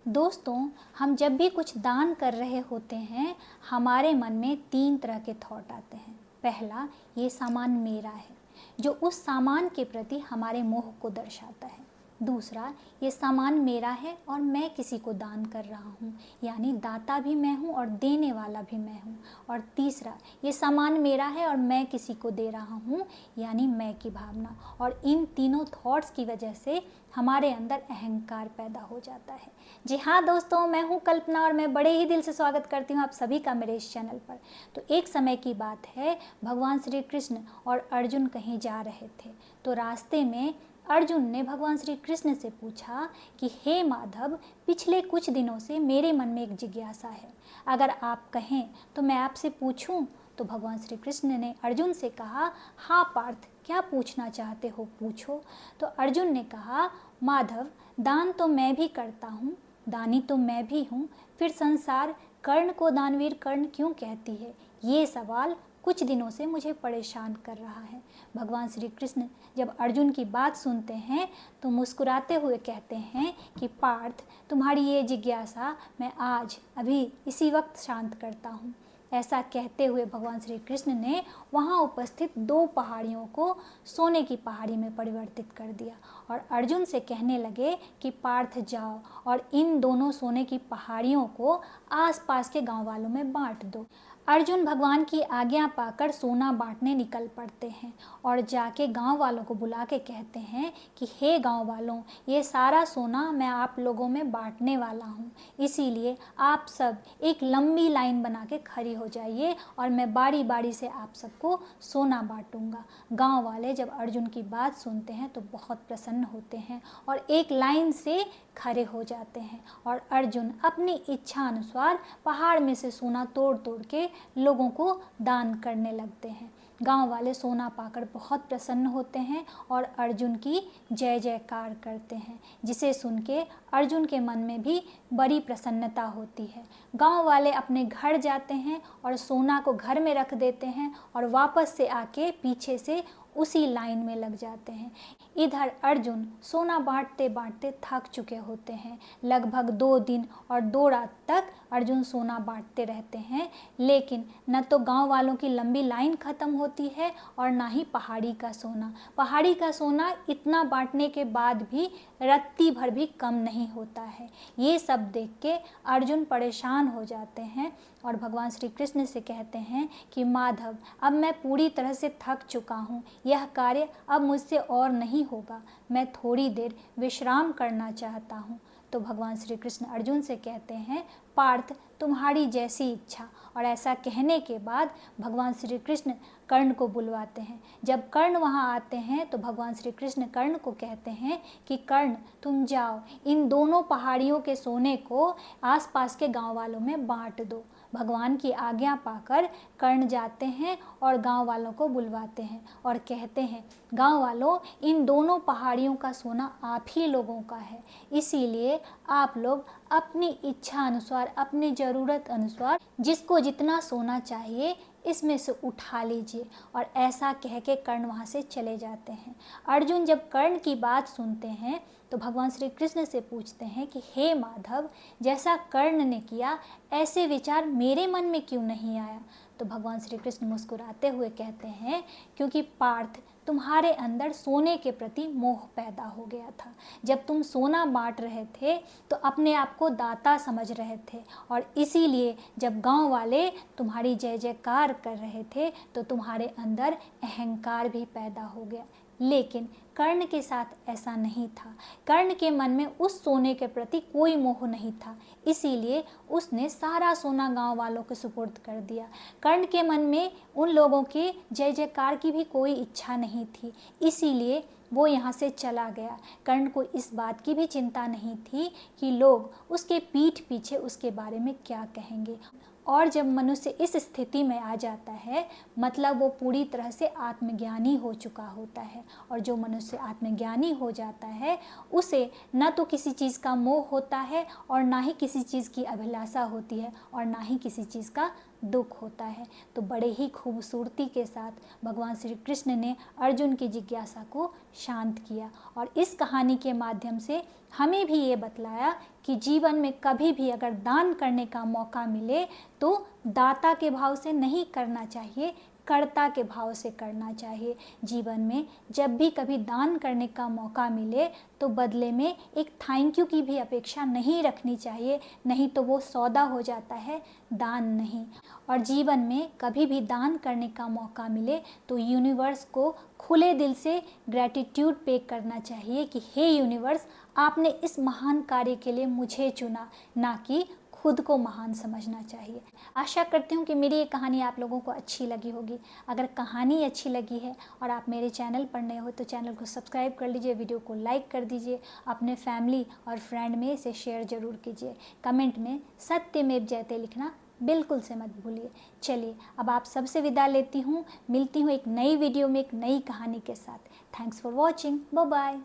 दोस्तों, हम जब भी कुछ दान कर रहे होते हैं, हमारे मन में 3 तरह के थॉट आते हैं। पहला, ये सामान मेरा है, जो उस सामान के प्रति हमारे मोह को दर्शाता है। दूसरा, ये सामान मेरा है और मैं किसी को दान कर रहा हूँ, यानी दाता भी मैं हूँ और देने वाला भी मैं हूँ। और तीसरा, ये सामान मेरा है और मैं किसी को दे रहा हूँ, यानी मैं की भावना। और इन तीनों थॉट्स की वजह से हमारे अंदर अहंकार पैदा हो जाता है। जी हाँ दोस्तों, मैं हूँ कल्पना और मैं बड़े ही दिल से स्वागत करती हूँ आप सभी का मेरे इस चैनल पर। तो एक समय की बात है, भगवान श्री कृष्ण और अर्जुन कहीं जा रहे थे। तो रास्ते में अर्जुन ने भगवान श्री कृष्ण से पूछा कि हे माधव, पिछले कुछ दिनों से मेरे मन में एक जिज्ञासा है, अगर आप कहें तो मैं आपसे पूछूं। तो भगवान श्री कृष्ण ने अर्जुन से कहा, हाँ पार्थ, क्या पूछना चाहते हो पूछो। तो अर्जुन ने कहा, माधव, दान तो मैं भी करता हूँ, दानी तो मैं भी हूँ, फिर संसार कर्ण को दानवीर कर्ण क्यों कहती है? ये सवाल कुछ दिनों से मुझे परेशान कर रहा है। भगवान श्री कृष्ण जब अर्जुन की बात सुनते हैं तो मुस्कुराते हुए कहते हैं कि पार्थ, तुम्हारी ये जिज्ञासा मैं आज अभी इसी वक्त शांत करता हूँ। ऐसा कहते हुए भगवान श्री कृष्ण ने वहाँ उपस्थित 2 पहाड़ियों को सोने की पहाड़ी में परिवर्तित कर दिया और अर्जुन से कहने लगे कि पार्थ जाओ और इन दोनों सोने की पहाड़ियों को आसपास के गांव वालों में बांट दो। अर्जुन भगवान की आज्ञा पाकर सोना बांटने निकल पड़ते हैं और जाके गांव वालों को बुला के कहते हैं कि हे गांव वालों, ये सारा सोना मैं आप लोगों में बांटने वाला हूँ, इसीलिए आप सब एक लंबी लाइन बना के खड़ी हो जाइए और मैं बारी बारी से आप सबको सोना बांटूंगा। गांव वाले जब अर्जुन की बात सुनते हैं तो बहुत प्रसन्न होते हैं और एक लाइन से खड़े हो जाते हैं और अर्जुन अपनी इच्छा अनुसार पहाड़ में से सोना तोड़ तोड़ के लोगों को दान करने लगते हैं। गांव वाले सोना पाकर बहुत प्रसन्न होते हैं और अर्जुन की जय जयकार करते हैं, जिसे सुन के अर्जुन के मन में भी बड़ी प्रसन्नता होती है। गांव वाले अपने घर जाते हैं और सोना को घर में रख देते हैं और वापस से आके पीछे से उसी लाइन में लग जाते हैं। इधर अर्जुन सोना बांटते बांटते थक चुके होते हैं। लगभग 2 दिन और 2 रात तक अर्जुन सोना बांटते रहते हैं, लेकिन न तो गांव वालों की लंबी लाइन ख़त्म होती है और ना ही पहाड़ी का सोना। पहाड़ी का सोना इतना बांटने के बाद भी रत्ती भर भी कम नहीं होता है। ये सब देख के अर्जुन परेशान हो जाते हैं और भगवान श्री कृष्ण से कहते हैं कि माधव, अब मैं पूरी तरह से थक चुका हूँ, यह कार्य अब मुझसे और नहीं होगा, मैं थोड़ी देर विश्राम करना चाहता हूँ। तो भगवान श्री कृष्ण अर्जुन से कहते हैं, पार्थ, तुम्हारी जैसी इच्छा। और ऐसा कहने के बाद भगवान श्री कृष्ण कर्ण को बुलवाते हैं। जब कर्ण वहाँ आते हैं तो भगवान श्री कृष्ण कर्ण को कहते हैं कि कर्ण, तुम जाओ, इन दोनों पहाड़ियों के सोने को आसपास के गांव वालों में बांट दो। भगवान की आज्ञा पाकर कर्ण जाते हैं और गांव वालों को बुलवाते हैं और कहते हैं, गांव वालों, इन दोनों पहाड़ियों का सोना आप ही लोगों का है, इसीलिए आप लोग अपनी इच्छा अनुसार, अपनी ज़रूरत अनुसार जिसको जितना सोना चाहिए इसमें से उठा लीजिए। और ऐसा कह के कर्ण वहाँ से चले जाते हैं। अर्जुन जब कर्ण की बात सुनते हैं तो भगवान श्री कृष्ण से पूछते हैं कि हे माधव, जैसा कर्ण ने किया ऐसे विचार मेरे मन में क्यों नहीं आया? तो भगवान श्री कृष्ण मुस्कुराते हुए कहते हैं, क्योंकि पार्थ, तुम्हारे अंदर सोने के प्रति मोह पैदा हो गया था। जब तुम सोना बांट रहे थे तो अपने आप को दाता समझ रहे थे और इसीलिए जब गांव वाले तुम्हारी जय जयकार कर रहे थे तो तुम्हारे अंदर अहंकार भी पैदा हो गया। लेकिन कर्ण के साथ ऐसा नहीं था। कर्ण के मन में उस सोने के प्रति कोई मोह नहीं था, इसीलिए उसने सारा सोना गांव वालों के सुपुर्द कर दिया। कर्ण के मन में उन लोगों के जय जयकार की भी कोई इच्छा नहीं थी, इसीलिए वो यहाँ से चला गया। कर्ण को इस बात की भी चिंता नहीं थी कि लोग उसके पीठ पीछे उसके बारे में क्या कहेंगे। और जब मनुष्य इस स्थिति में आ जाता है, मतलब वो पूरी तरह से आत्मज्ञानी हो चुका होता है। और जो मनुष्य आत्मज्ञानी हो जाता है उसे न तो किसी चीज़ का मोह होता है और ना ही किसी चीज़ की अभिलाषा होती है और ना ही किसी चीज़ का दुख होता है। तो बड़े ही खूबसूरती के साथ भगवान श्री कृष्ण ने अर्जुन की जिज्ञासा को शांत किया और इस कहानी के माध्यम से हमें भी ये बतलाया कि जीवन में कभी भी अगर दान करने का मौका मिले तो दाता के भाव से नहीं करना चाहिए, कर्ता के भाव से करना चाहिए। जीवन में जब भी कभी दान करने का मौका मिले तो बदले में एक थैंक यू की भी अपेक्षा नहीं रखनी चाहिए, नहीं तो वो सौदा हो जाता है, दान नहीं। और जीवन में कभी भी दान करने का मौका मिले तो यूनिवर्स को खुले दिल से ग्रैटिट्यूड पे करना चाहिए कि हे यूनिवर्स, आपने इस महान कार्य के लिए मुझे चुना, ना कि खुद को महान समझना चाहिए। आशा करती हूँ कि मेरी ये कहानी आप लोगों को अच्छी लगी होगी। अगर कहानी अच्छी लगी है और आप मेरे चैनल पर नए हो तो चैनल को सब्सक्राइब कर लीजिए, वीडियो को लाइक कर दीजिए, अपने फैमिली और फ्रेंड में इसे शेयर ज़रूर कीजिए। कमेंट में सत्यमेव जयते लिखना बिल्कुल से मत भूलिए। चलिए अब आप सबसे विदा लेती हूँ, मिलती हूँ एक नई वीडियो में एक नई कहानी के साथ। Thanks for watching, bye bye.